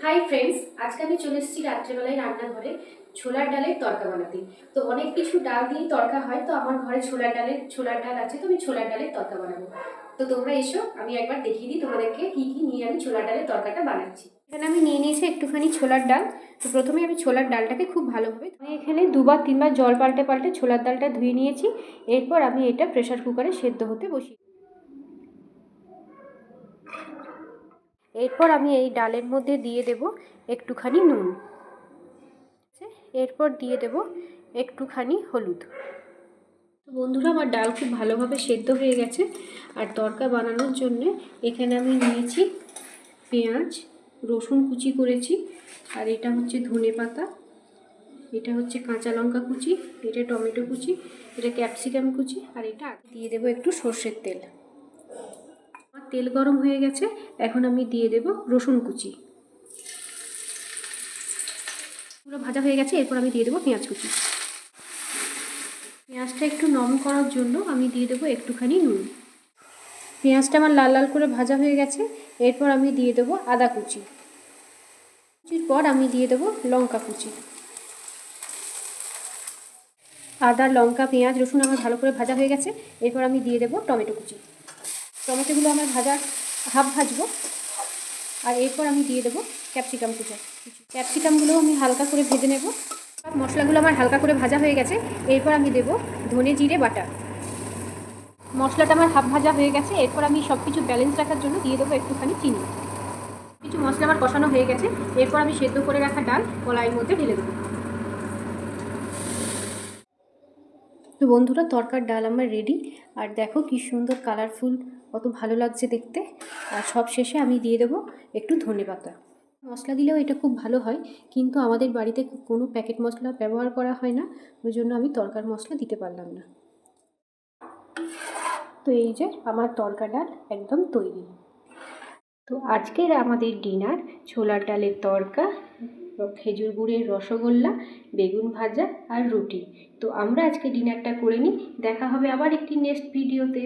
Hi friends, আজকে আমি চলে এসেছি রাত্রেবেলায় রান্নাঘরে ছোলার ডালের তড়কা বানাতে। তো অনেক কিছু ডাল দিয়ে তড়কা হয়, তো আমার ঘরে ছোলার ডাল আছে, তো আমি ছোলার ডালের তড়কা বানাবো। তো তোমরা এসো, আমি একবার দেখিয়ে দিই তোমাদেরকে কি কি নিয়ে আমি ছোলার ডালের তড়কাটা বানাচ্ছি। এখানে আমি নিয়ে নিয়েছি একটুখানি ছোলার ডাল। তো প্রথমে আমি ছোলার ডালটাকে খুব ভালোভাবে, আমি এখানে দুবার তিনবার জল পাল্টে পাল্টে ছোলার ডালটা ধুয়ে নিয়েছি। এরপর আমি এটা প্রেসার কুকারে সেদ্ধ হতে বসি। এরপর আমি এই ডালের মধ্যে দিয়ে দেব একটুখানি নুন, এরপর দিয়ে দেব একটুখানি হলুদ। তো বন্ধুরা, আমার ডাল খুব ভালোভাবে সেদ্ধ হয়ে গেছে। আর তড়কা বানানোর জন্য এখানে আমি নিয়েছি পেঁয়াজ, রসুন কুচি করেছি, আর এটা হচ্ছে ধনেপাতা, এটা হচ্ছে কাঁচা লঙ্কা কুচি, এটা টমেটো কুচি, এটা ক্যাপসিকাম কুচি, আর এটা দিয়ে দেবো একটু সর্ষের তেল। আমার তেল গরম হয়ে গেছে, এখন আমি দিয়ে দেব রসুন কুচি। পুরো ভাজা হয়ে গেছে, এরপর আমি দিয়ে দেবো পেঁয়াজ কুচি। পেঁয়াজটা একটু নরম করার জন্য আমি দিয়ে দেবো একটুখানি নুন। পেঁয়াজটা আমার লাল লাল করে ভাজা হয়ে গেছে, এরপর আমি দিয়ে দেবো আদা কুচি। কুচির পর আমি দিয়ে দেবো লঙ্কা কুচি। আদা, লঙ্কা, পেঁয়াজ, রসুন আমার ভালো করে ভাজা হয়ে গেছে, এরপর আমি দিয়ে দেবো টমেটো কুচি। টমেটোগুলো আমার হাফ ভাজবো, আর এরপর আমি দিয়ে দেবো ক্যাপসিকাম কুচি। ক্যাপসিকামগুলো আমি হালকা করে ভেজে নেব। সব মশলাগুলো আমার হালকা করে ভাজা হয়ে গেছে, এরপর আমি দেবো ধনে জিরে বাটা। মশলাটা আমার হাফ ভাজা হয়ে গেছে, এরপর আমি সব কিছু ব্যালেন্স রাখার জন্য দিয়ে দেবো একটুখানি চিনি। কিছু মশলা আমার কষানো হয়ে গেছে, এরপর আমি সেদ্ধ করে রাখা ডাল কড়াইয়ের মধ্যে ঢেলে দেবো। তো বন্ধুরা, তড়কার ডাল আমার রেডি। আর দেখো কি সুন্দর কালারফুল, কত ভালো লাগছে দেখতে। আর সব শেষে আমি দিয়ে দেবো একটু ধনেপাতা। মশলা দিলেও এটা খুব ভালো হয়, কিন্তু আমাদের বাড়িতে কোনো প্যাকেট মশলা ব্যবহার করা হয় না, ওই জন্য আমি তড়কার মশলা দিতে পারলাম না। তো এই যে আমার তড়কা ডাল একদম তৈরি। তো আজকের আমাদের ডিনার ছোলার ডালের তড়কা, খেজুর গুড়ের রসগোল্লা, বেগুন ভাজা আর রুটি। তো আমরা আজকে ডিনারটা করে নিই। দেখা হবে আবার একটি নেক্সট ভিডিওতে।